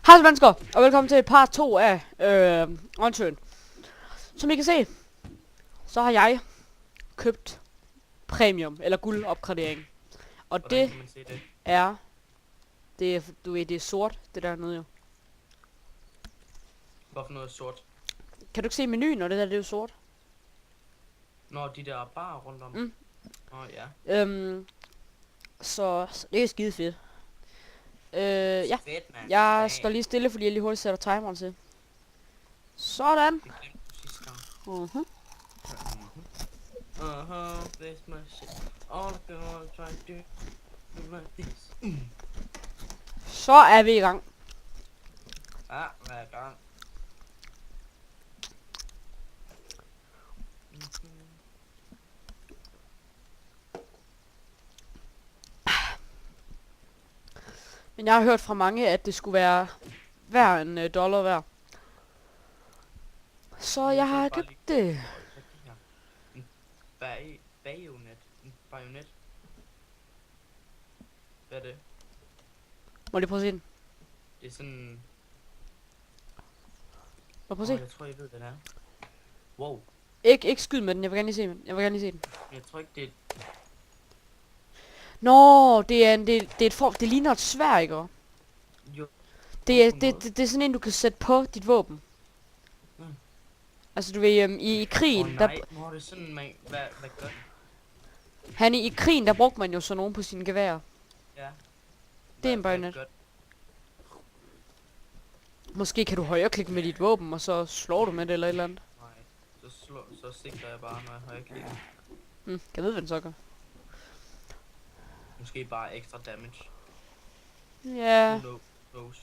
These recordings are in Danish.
Hej mennesker, og velkommen til part 2 af Onturn. Som I kan se, så har jeg købt premium, eller guldopgradering. Og Hvordan det kan man se det? er, du ved, det er sort, det der nede jo. Hvorfor noget sort? Kan du ikke se menuen, og det der, det er jo sort? Når de der bar rundt om? Mm. Ja. Så det er skide fedt. Ja, Fedt, man. jeg står lige stille, fordi jeg lige hurtigt sætter timeren til. Sådan. Det glemte du sidste gang. This my shit. All I gonna try to do like this. Så er vi i gang. Ja, hver gang. Men jeg har hørt fra mange, at det skulle være hver en dollar hver. Så jeg har købt det. En bajonet. En bajonet. Hvad er det? Må lige prøve at se den? Det er sådan... Må jeg prøve at se? Jeg tror, jeg ved, hvad det er. Wow. Ikke skyd med den, jeg vil gerne lige se den. Jeg vil gerne lige se den. Jeg tror ikke, det er... Nå, det er en, det er et form, det ligner et sværd, ikke? Jo. Det er sådan en, du kan sætte på dit våben. Mm. Altså du ved, i krigen, nej, hvor er det sådan, man... Hvad gør den? i krigen, der brugte man jo sådan nogen på sine geværer. Ja. Det er en bajonet. Måske kan du højreklikke med dit våben, og så slår du med det eller et eller andet. Nej, så sigter jeg bare, når jeg højreklikker. Kan jeg vide, hvad den så gør? Måske bare ekstra damage. Ja. Close.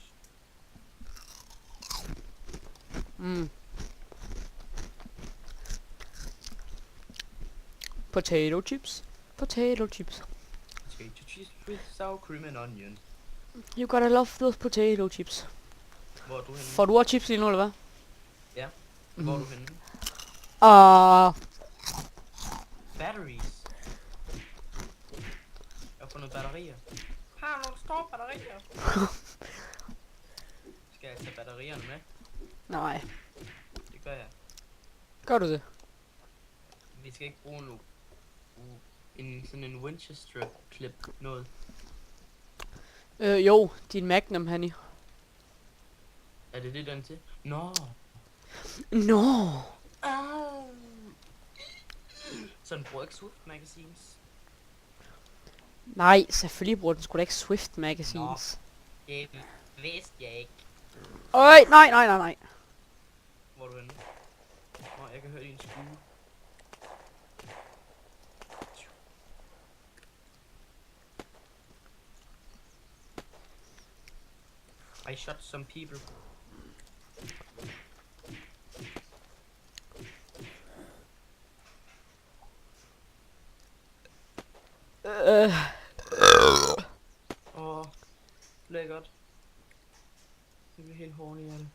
Potato chips. Potato chips. Potato cheese with sour cream and onion. You gotta love those potato chips. Hvor er du henne? Får du også chips lige nu, eller hvad? Ja. Hvor er du henne? Batteries. Jeg har fundet batterier. Har du nogle store batterier? Skal jeg tage batterierne med? Nej. Det gør jeg. Gør du det? Vi skal ikke bruge nu sådan en Winchester clip noget. Jo, din Magnum, honey. Er det den til? Nå. Nå. Så den bruger ikke Swift magazines? Nej, selvfølgelig bruger den sgu da ikke Swift magazines. Det vidste jeg ikke. Øj, nej. Hvor er du henne? Nå, jeg kan høre din skue. I shot some people. Lækkert. Det bliver helt horny af det.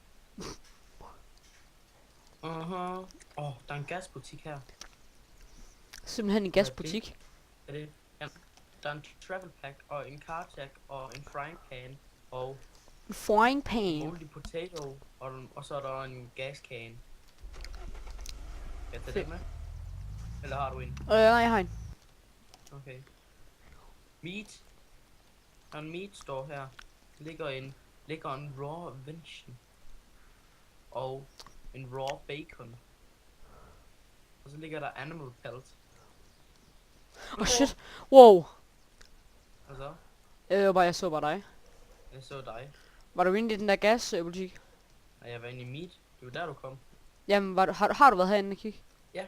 Der er en gasbutik her. Simpelthen en gasbutik. Er det? Ja. Der er en travel pack og en car tag og en frying pan og En frying pan. moldy potato og så er der en gascan. Skal jeg tage den med? Eller har du en? Nej, jeg har en. Okay. Meat. Der er en meat store her. Ligger en raw venison. Og en raw bacon. Og så ligger der animal pelt. Shit. Wow. Og så? Jeg så bare dig. Jeg så dig. Var du inde i den der gasbutik? Og jeg var inde i meat. Det var der du kom. Jamen, har du været herinde og kigge? Ja.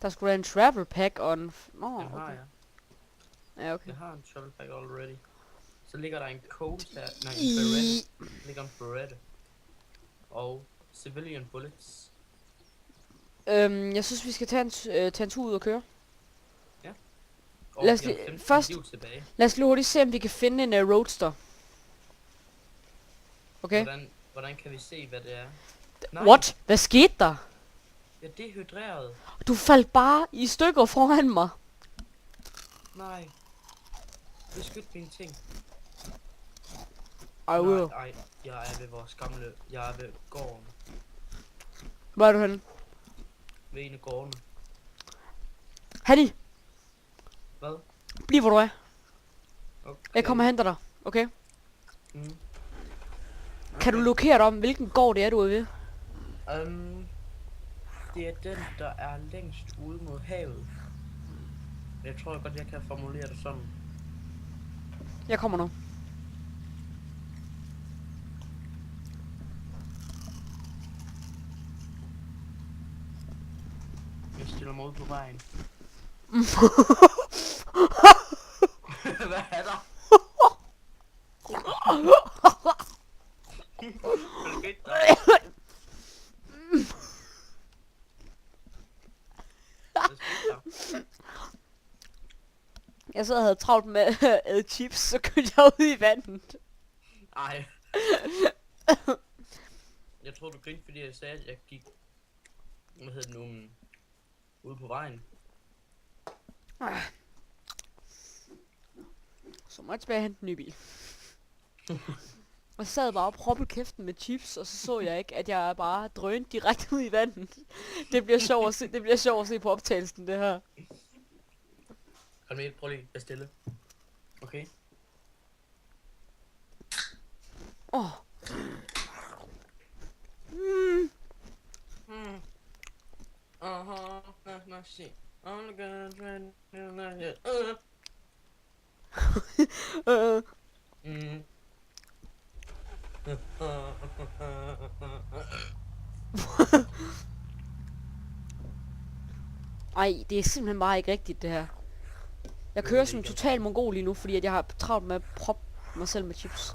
Der skulle være en travel pack og en... Nå, Den har okay. jeg. Ja, okay. Jeg har en travel pack already. Så ligger der en Colt her. Nej, en Beretta. Ligger en Beretta. Og civilian bullets. Jeg synes, vi skal tage en tur ud og køre. Og Lad os vi har lige- 15 først- liv tilbage. Lad os lige hurtigt se, om vi kan finde en roadster. Okay? Hvordan kan vi se, hvad det er? What? Hvad skete der? Ja, det er hydreret. Du faldt bare i stykker foran mig. Nej. Beskyt mine ting. I will. Nej, jeg er ved vores gamle... Jeg er ved gården. Hvor er du henne? Ved en af gårdene. Hanni, Hvad? bliv hvor du er. Okay. Jeg kommer og henter dig, okay? Mm. Kan du lokere dig om, hvilken gård det er, du er ved? Det er den, der er længst ude mod havet. Jeg tror godt, jeg kan formulere det sådan. Jeg kommer nu. Jeg stiller mig ud på vejen. Hvad er der? Hvad skete der? Hvad skete der? Jeg sad og havde travlt med at æde chips, så kørte jeg ud i vandet. Ej. Jeg tror du grinte, fordi jeg sagde, at jeg gik... Hvad hedder det nu? Ude på vejen. Så må jeg tilbage og hente en ny bil. Og så sad bare og proppede kæften med chips, og så jeg ikke, at jeg bare drønede direkte ud i vandet. Det bliver sjovt at se på optagelsen, det her. Hold med, prøv lige at stille. Okay. Åh. Lad mig se. Ej, det er simpelthen bare ikke rigtigt, det her. Jeg kører som en total mongol lige nu, fordi at jeg har travlt med at proppe mig selv med chips.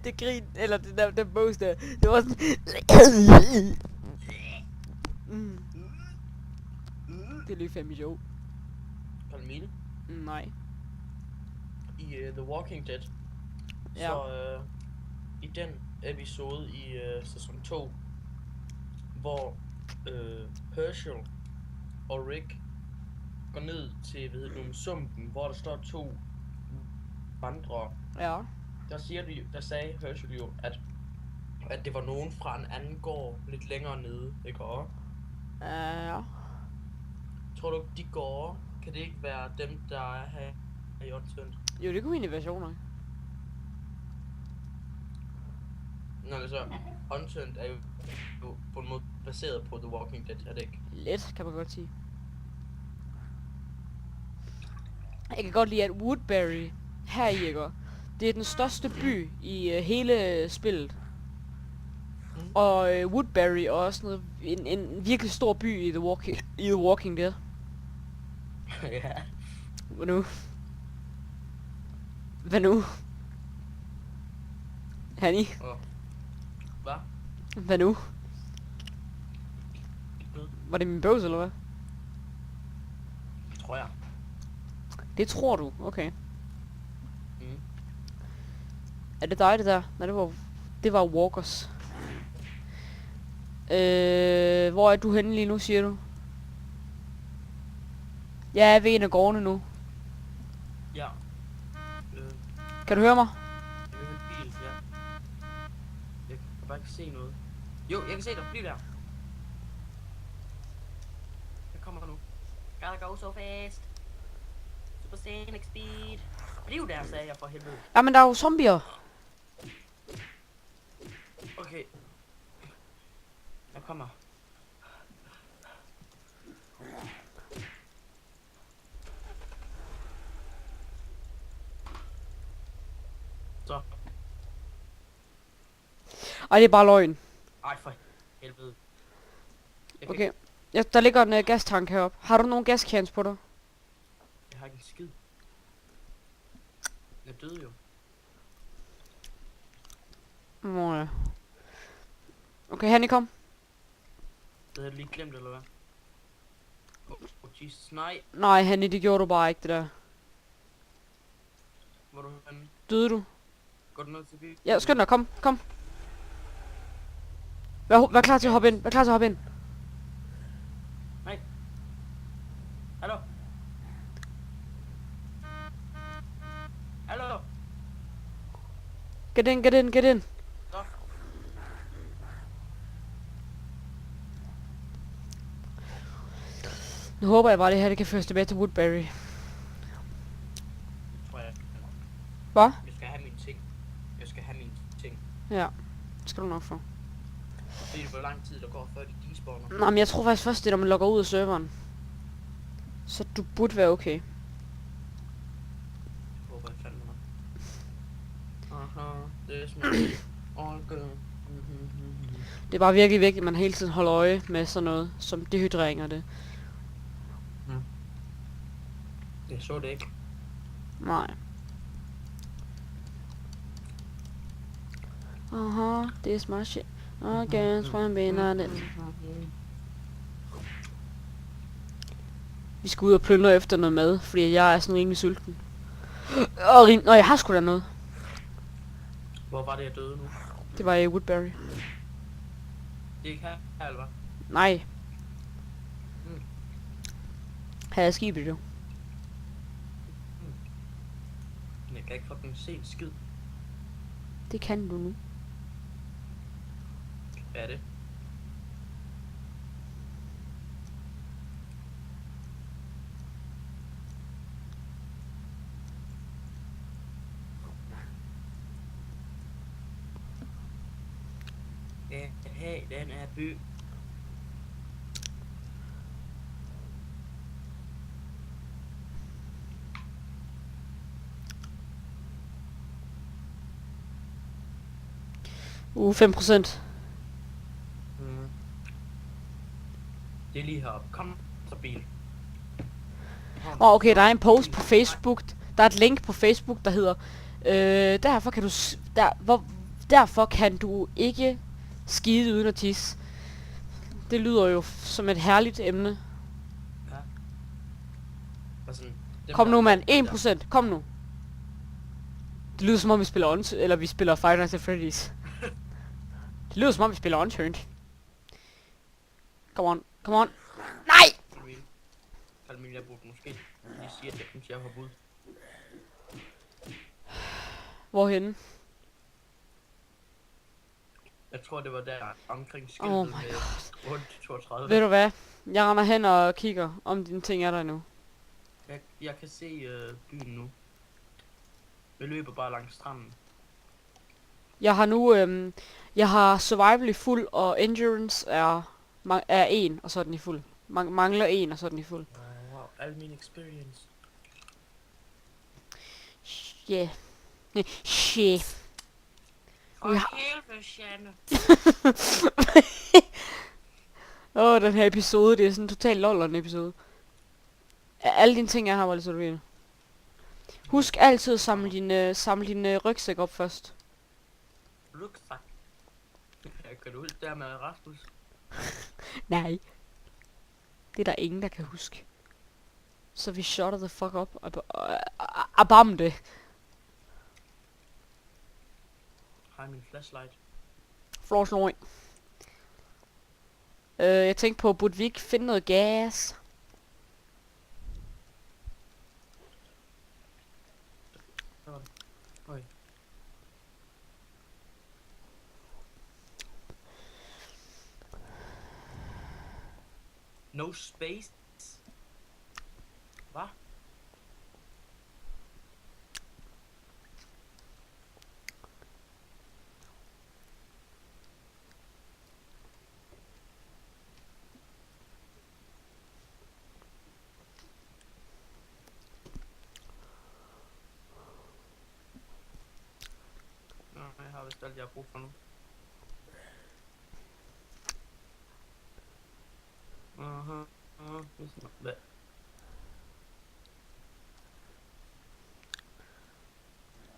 Det grin, eller det der, den bøs der, det var sådan... Det løb fandme sjovt. Palmine. Nej. I The Walking Dead. Ja. Så i den episode i sæson 2, hvor Herschel og Rick går ned til, hvad hedder det, sumpen, hvor der står 2 vandrere. Ja. Der sagde Herschel jo, at det var nogen fra en anden gård lidt længere nede, ikke også? Ja. Tror du, de gårde, kan det ikke være dem, der er her i Unturned? Jo, det kunne egentlig være sjovt nok. Nå, altså, Unturned er jo på en måde baseret på The Walking Dead, er det ikke? Let, kan man godt sige. Jeg kan godt lide, at Woodbury, her i ikke, det er den største by i hele spillet. Og Woodbury er også noget, en virkelig stor by i The Walking Dead. Ja. Hvad nu? Hvad nu? Hanni? Hvad? Hvad nu? Var det min bøvs, eller hvad? Tror jeg. Det tror du, okay. Mm. Er det dig, det der? Nej, det var Walkers. Hvor er du henne lige nu, siger du? Jeg er ved en af gårdene nu. Ja. Kan du høre mig? Jeg vil have en bil, ja. Jeg kan bare ikke se noget. Jo, jeg kan se dig. Bliv der. Jeg kommer nu. Gotta go so fast. Supersonic speed. Bliv der, sagde jeg for helvede. Jamen, der er jo zombier. Okay. Jeg kommer. Så. Ej, det er bare løgn. Ej, for helvede. Jeg kan Okay. ikke Ja, der ligger en gastank heroppe. Har du nogen gascans på dig? Jeg har ikke en skid. Jeg døde jo. Nå ja. Okay, Hanni, kom. Det havde du lige glemt, eller hvad? Jesus, nej. Nej, Hanni, det gjorde du bare ikke, det der. Hvor er du henne? Døde du? Går du ned til byen? Ja, skynd dig, kom, kom. Vær klar til at hoppe ind, vær klar til at hoppe ind. Nej. Hallo? Hallo? Get in, get in, get in. Så. Nu håber jeg bare, det her det kan føres tilbage til Woodbury. Tror jeg. Hvad? Jeg skal have mine ting. Jeg skal have mine ting. Ja, det skal du nok få. Ved du, hvor lang tid der går, før de despawner? Nej, men jeg tror faktisk først, det er, når man logger ud af serveren. Så du burde være okay. Jeg håber, jeg fandt mig. Aha, det er smart. All good. Det er bare virkelig vigtigt, at man hele tiden holder øje med sådan noget, som dehydrering og det. Jeg så det ikke. Nej. Aha, det er smart shit. Okay, tror jeg mener det. Vi skal ud og plyndre efter noget mad, fordi jeg er sådan rimelig sulten. Nå, jeg har sgu da noget. Hvor var det, jeg døde nu? Det var i Woodbury. Det er ikke her, eller hvad? Nej. Mm. Her er skibet jo. Jeg kan ikke fucking se en skid. Det kan du nu. Hvad er det? Ja, hey, den er by. 5%. Det er lige heroppe. Kom, så bil. Okay, der er en post på Facebook. Der er et link på Facebook, der hedder derfor kan du ikke skide uden at tisse. Det lyder jo som et herligt emne. Ja. Og sådan, Kom nu, mand. 1%. Kom nu. Det lyder som om vi spiller vi spiller Five Nights at Freddy's. Det lyder som om vi spiller Unturned. Come on. Come on. Nej! Kalmin, jeg burde måske lige sige, at jeg kommer til at hoppe ud. Hvorhenne? Jeg tror, det var der omkring Oh skiltet my med 832. Ved du hvad? Jeg render hen og kigger, om dine ting er der nu. Jeg kan se byen nu. Jeg løber bare langs stranden. Jeg har nu, jeg har survival i fuld, og endurance er 1, og så er den i fuld. Mangler 1, og så er den i fuld. Wow, al min experience. Yeah. Shit. For helvede, Shanne. Den her episode, det er sådan en total lolleren episode. Alle dine ting er her, hvor det så du vil. Husk altid at samle din rygsæk op først. Ruksak. Kan du huske der med Rasmus? Nej. Det er der ingen, der kan huske. Så vi shutter the fuck up. Abam det. Har min flashlight. Flashlight. Jeg tænkte på, burde vi ikke finde noget gas? Oj. No space. Hvad? Nå, jeg har vist alt, jeg har brug for nu. Hvad?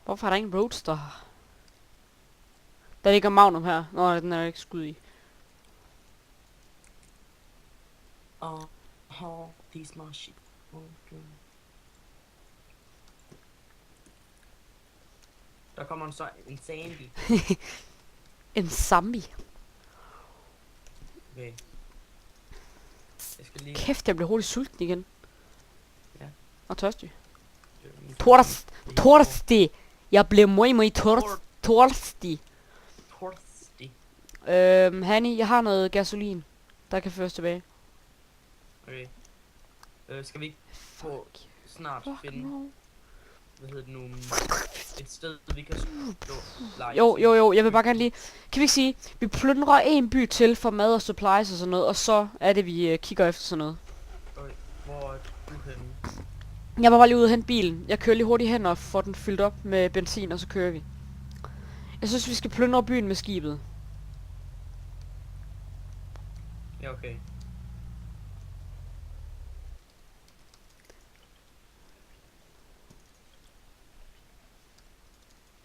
Hvorfor er der ingen roadster her? Der ligger Magnum her. Nå, den er ikke skud i. These my shit. Okay. Der kommer en Sandy. En zombie. Okay. Jeg skal lige... Kæft, jeg bliver hurtigt sulten igen. Ja. Og tørstig. Torstig. Jeg blev meget torstig. Torstig. Hanny, jeg har noget gasolin, der kan føres tilbage. Okay. Skal vi ikke få snart finde... Hvad hedder det nu? Et sted, vi kan stå live. Jo, jeg vil bare gerne lige... Kan vi ikke sige, vi plyndrer en by til for mad og supplies og sådan noget, og så er det, vi kigger efter sådan noget. Okay. Hvor er du henne? Jeg var bare lige ude og hente bilen. Jeg kører lige hurtigt hen og får den fyldt op med benzin, og så kører vi. Jeg synes, vi skal plyndre byen med skibet. Ja, okay.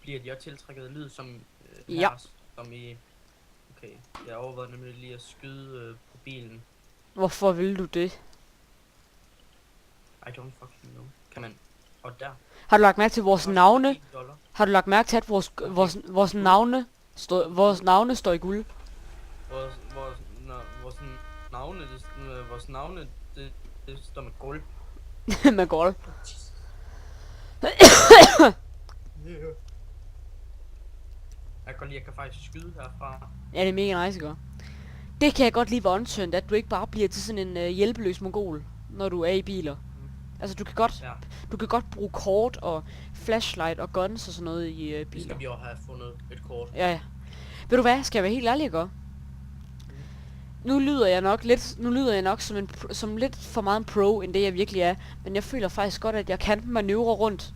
Bliver de også tiltrækket lyd som Ja. som i... Okay, jeg overvejede nemlig lige at skyde på bilen. Hvorfor vil du det? I don't fucking know. Kan man... Og der. Har du lagt mærke til vores navne? $10. Har du lagt mærke til, at vores navne står i guld? Vores navne, det står med guld. Med guld. Jeg kan lide, jeg kan faktisk skyde herfra. Ja, det er mega nice, ikke? Det kan jeg godt lide ved Unturned, at du ikke bare bliver til sådan en hjælpeløs mongol, når du er i biler. Altså, du kan godt bruge kort og flashlight og guns og sådan noget i Det biler. skal vi også have fundet et kort. Ja. Ved du hvad? Skal jeg være helt ærlig, ikke? Nu lyder jeg nok som lidt for meget en pro, end det jeg virkelig er. Men jeg føler faktisk godt, at jeg kan manøvre rundt.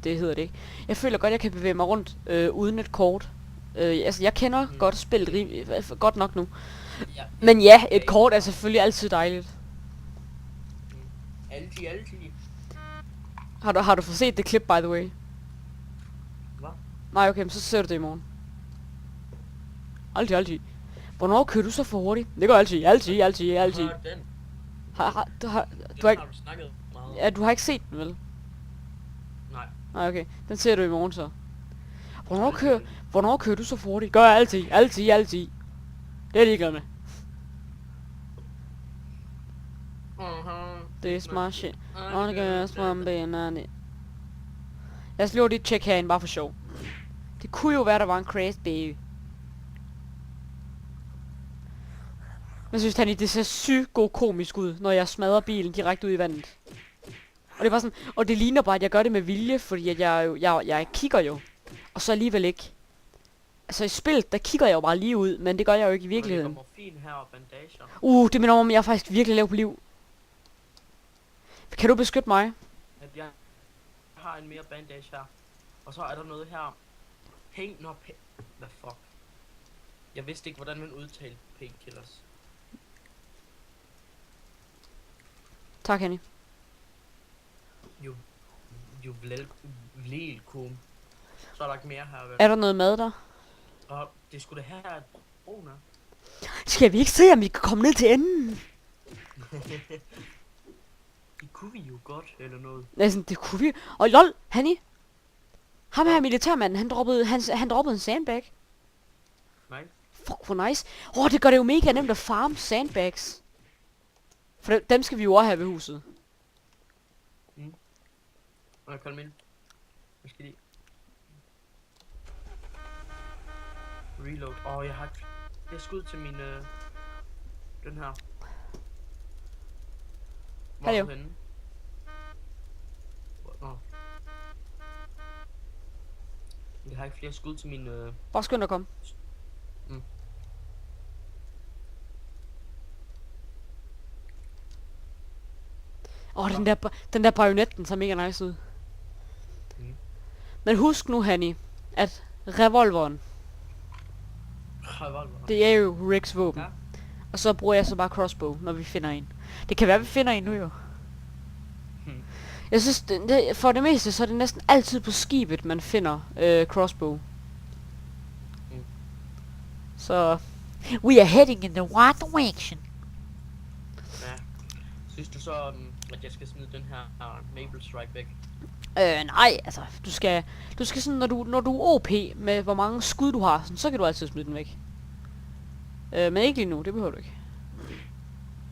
Det hedder det ikke. Jeg føler godt, at jeg kan bevæge mig rundt uden et kort. Altså, jeg kender godt spillet godt nok nu. Ja, Men ja, et kort er selvfølgelig altid dejligt. Altid. Har du fået set det klip, by the way? Hvad? Nej, okay, men så ser du det i morgen. Altid. Hvornår kører du så for hurtigt? Det går altid. Den. Du har Den ikke... har du snakket meget om. Ja, du har ikke set den, vel? Nej. Nej, okay. Den ser du i morgen så. Hvornår kører du så for hurtigt? Gør altid. Det er ligeglad med. Det er smart shit. Lad os lige tjekke herinde, bare for sjov. Det kunne jo være, der var en crazy baby. Jeg synes, det ser sygt god komisk ud, når jeg smadrer bilen direkte ud i vandet. Og det er bare sådan, og det ligner bare, at jeg gør det med vilje, fordi at jeg kigger jo. Og så alligevel ikke. Altså i spillet, der kigger jeg jo bare lige ud, men det gør jeg jo ikke i virkeligheden. Morfin her og bandager. Det minder om, at jeg er faktisk virkelig lav på liv. Kan du beskytte mig? At jeg har en mere bandage her. Og så er der noget her. Hvad fuck? Jeg vidste ikke, hvordan man udtalte painkillers. Tak, Henny. Jo velkommen. Så er der ikke mere her, vel? Er der noget mad der? Og det skulle da her et brune. Skal vi ikke se, om vi kan komme ned til enden? Det kunne vi jo godt, eller noget. Altså, det kunne vi. Og lol, Henny. Ham her militærmanden, han droppede en sandbag. Nej. Fuck, hvor nice. Det gør det jo mega nemt at farme sandbags. For dem skal vi jo også have ved huset. Og jeg kom ind. Jeg skal lige... Reload. Jeg har ikke flere skud til min... Den her. Hvor er du henne? Jeg har ikke flere skud til min... Bare skynd at komme. Den der bajonet, den ser mega nice ud. Men husk nu, Hanny, at revolveren, det er jo Ricks våben. Ja. Og så bruger jeg så bare crossbow, når vi finder en. Det kan være, vi finder en nu jo. Hmm. Jeg synes, for det meste, så er det næsten altid på skibet, man finder crossbow. Mm. Så... We are heading in the right direction. Ja. Synes du så, at jeg skal smide den her Maple Strike væk? Nej, altså, du skal sådan, når du er OP med hvor mange skud du har, sådan, så kan du altid smide den væk. Men ikke lige nu, det behøver du ikke.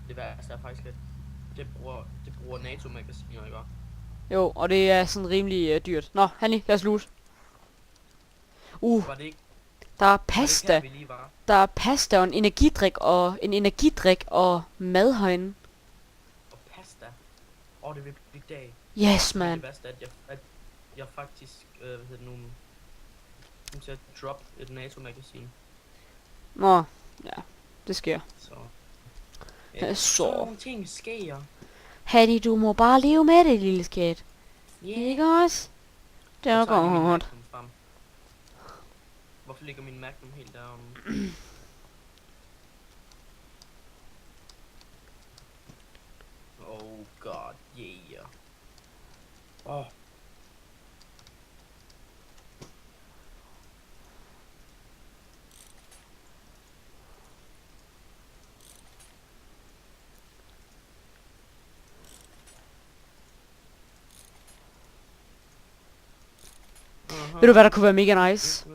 Det værste er faktisk, at det bruger NATO-magasiner, ikke? Jo, og det er sådan rimelig dyrt. Nå, Hanni, lad os loot. Var det ikke, Der er var det ikke pasta. her, vi lige var? Der er pasta og en energidrik og mad herinde. Og pasta. Det vil blive dag. Yes, man. Det værste er, at jeg faktisk, hvad hedder det nu, nu til at drop et NATO-magasin. Nå, ja, det sker. Så. Så. Sådan nogle ting sker. Hanni, du må bare leve med det, lille skat. Yeah. Ikke også? Det er godt. Hvorfor ligger min Magnum helt derom? Oh god, yeah. Oh. Ved du hvad der kunne være mega nice?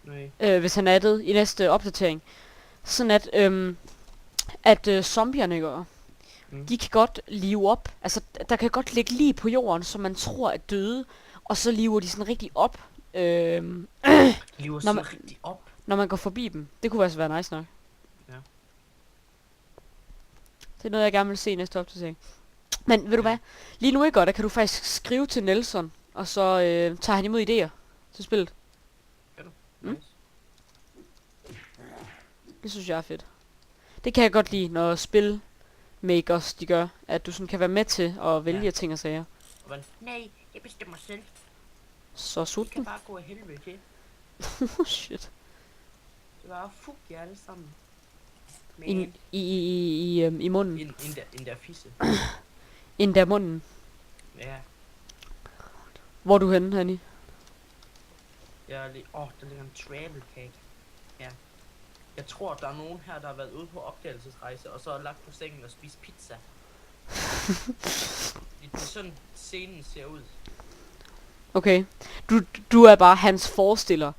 Nej. Hvis han addede i næste opdatering. Sådan at zombierne gør. De kan godt live op. Altså, der kan godt ligge lige på jorden, som man tror er døde. Og så lever de sådan rigtig op. Lever sådan rigtig op. Når man går forbi dem. Det kunne altså være nice nok. Ja. Det er noget, jeg gerne vil se i næste opdatering. Men ved du hvad? Lige nu ikke godt, der kan du faktisk skrive til Nelson. Og så tager han imod idéer til spillet. Kan du? Mm. Nice. Det synes jeg er fedt. Det kan jeg godt lide, når spilmakers de gør. At du sådan kan være med til at vælge ting og sager. Nej, jeg bestemmer selv. Så I kan sulten. bare gå af helvede til. Shit. Det var fuck jer alle sammen. I munden. En der fisse. Ind der munden. Ja. Hvor er du henne, Hanni? Jeg er lige... der ligger en travel cake. Ja. Jeg tror, der er nogen her, der har været ude på opdagelsesrejse, og så har lagt på sengen og spist pizza. Det er sådan, scenen ser ud. Okay. Du er bare hans forestiller.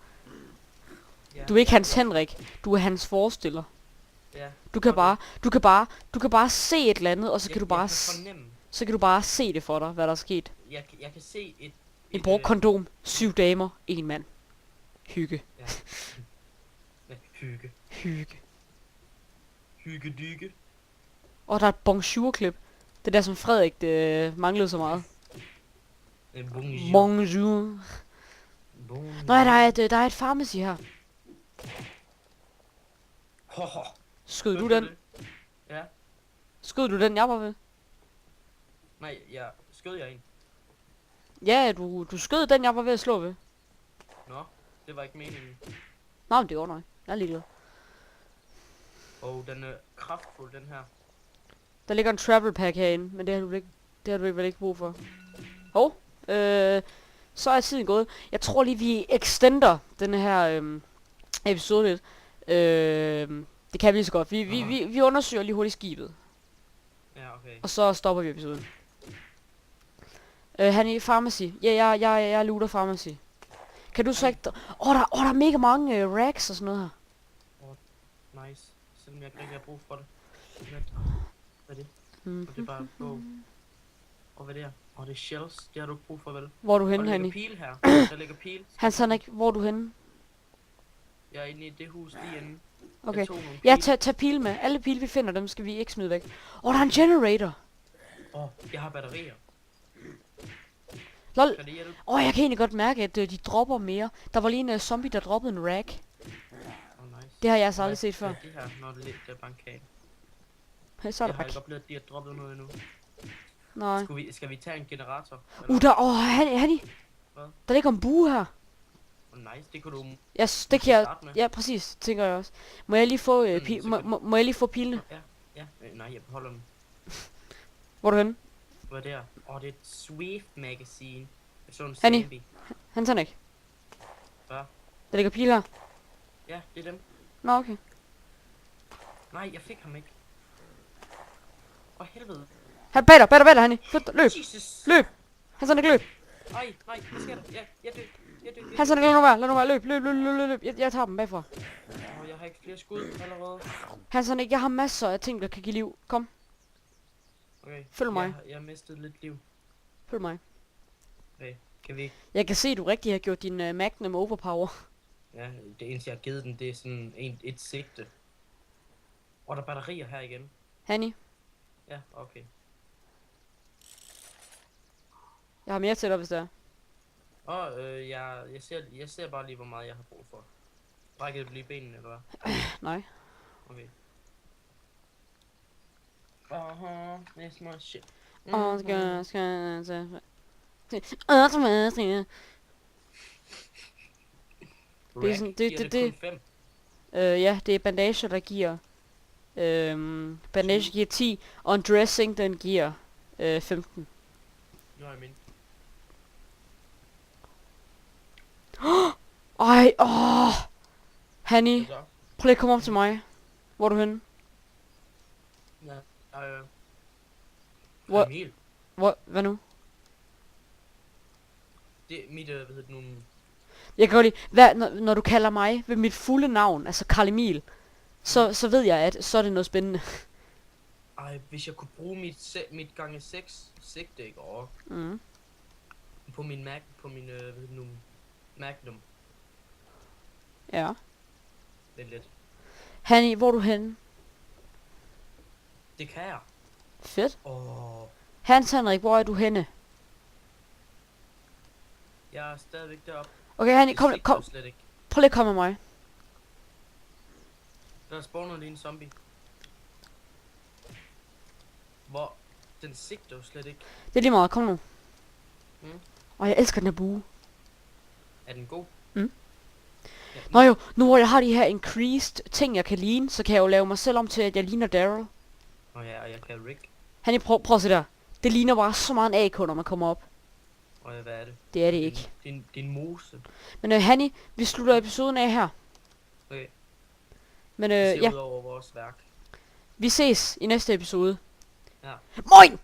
Ja. Du er ikke Hans Henrik. Du er hans forestiller. Ja. Du kan bare se et eller andet, og så kan du bare så kan du bare se det for dig, hvad der er sket. Jeg kan se et En brugt kondom, 7 damer, 1 mand. Hygge. Ja. Ja, hygge. Hygge dykke. Og der er et bonjour-klip. Det der, som Frederik manglede så meget. Bonjour. Bonjour. Bonjour. Nå ja, der er et pharmacy her. Skød du den? Ja. Skød du den, jeg var ved? Nej, jeg skød jeg en. Ja, du skød den, jeg var ved at slå ved. Nå, det var ikke meningen. Nå, men det var nok. Jeg er ligeglad. Den er kraftfuld, den her. Der ligger en travel pack herinde, men det har du vel ikke brug for. Så er tiden gået. Jeg tror lige, vi extender den her episode lidt. Det kan vi lige så godt. Vi undersøger lige hurtigt skibet. Ja, okay. Og så stopper vi episoden. Han er i pharmacy. Ja, jeg looter pharmacy. Kan du så ikke... der er mega mange racks og sådan noget her. Nice. Selvom jeg ikke rigtig har brug for det. Hvad er det? Og det er bare på. Og hvad det er? Det er shells. Det har du ikke brug for, vel? Hvor er du henne, der Hanni? ligger pil her. Der ligger pil. Hvor er du henne? Jeg er inde i det hus lige inde. Okay. Ja, tag pil med. Alle pile vi finder, dem skal vi ikke smide væk. Der er en generator. Jeg har batterier. Lol. Jeg kan egentlig godt mærke, at de dropper mere. Der var lige en zombie, der droppede en rack. Nice. Det har jeg altså aldrig set før. Det her, når det er bare en kage. Så er der jeg har ikke oplevet, at de har droppet noget endnu. Nej. Skal vi tage en generator? Hanni. Hvad? Der ligger en bue her. Nice, det kunne du Yes, det kan jeg... starte med. Ja, præcis, tænker jeg også. Må jeg lige få, Så kan- må jeg lige få pilene? Ja, ja. Nej, jeg beholder dem. Hvor er du henne? Hvad er det her? Det er et Swift Magazine. Jeg så en Hanni. zombie. Han tager den ikke. Hvad? Der ligger pile her. Ja, det er dem. Nå, okay. Nej, jeg fik ham ikke. For helvede. Han bag dig, Hanni. Flyt dig, løb. Jesus. Løb. Han tager den ikke, løb. Nej, hvad sker der? Jeg dør. Han tager den ikke, lad nu være. Løb. Jeg tager dem bagfra. Jeg har ikke flere skud allerede. Han tager den ikke, jeg har masser af ting, der kan give liv. Kom, Okay. følg mig. Jeg har mistet lidt liv. Følg mig. Okay, kan vi ikke? Jeg kan se, du rigtig har gjort din Magnum overpower. Ja, det eneste jeg har givet den, det er sådan et sigte. Der er batterier her igen. Hanni, Ja, okay. jeg har mere til dig, hvis det er. Jeg ser bare lige, hvor meget jeg har brug for. Brækket det lige benene, eller hvad? Nej. Okay. That's my shit. Åh, skal Det er sådan- det- kun 5. ja, det er bandager, der giver... bandage giver 10, og en dressing, den giver 15. Nu har jeg min. Ej, Hanni, Så. prøv lige at komme op til mig. Hvor er du henne? Ja, Hvor- Emil. Hvad nu? Det er mit, hvad hedder det nu? Jeg kan godt lide, når du kalder mig ved mit fulde navn, altså Karl Emil, så ved jeg, at så er det noget spændende. Hvis jeg kunne bruge mit gange 6 sigte, ikke? Mm. På min hvad hedder det nu? Magnum. Ja. Det er lidt. Hanni, hvor er du henne? Det kan jeg. Fedt. Åh, Henrik, hvor er du henne? jeg er stadigvæk deroppe. Okay, Hanni, Det kom, sigter kom, slet ikke. prøv lige at komme med mig. Der spawner lige en zombie. Hvor? Den sigter jo slet ikke. Det er lige meget, kom nu. Mm. Og jeg elsker den her bue. Er den god? Mm. Ja, Nå jo, nu hvor jeg har de her increased ting, jeg kan ligne, så kan jeg jo lave mig selv om til, at jeg ligner Daryl. ja, og jeg kan Rick. Hanni, prøv at se der. Det ligner bare så meget en AK, når man kommer op. Hvad er det? Det er det ikke. Din mose. Men Hanni, vi slutter episoden af her. Okay. Men Det ser ja, ud over vores værk. vi ses i næste episode. Ja. Moin!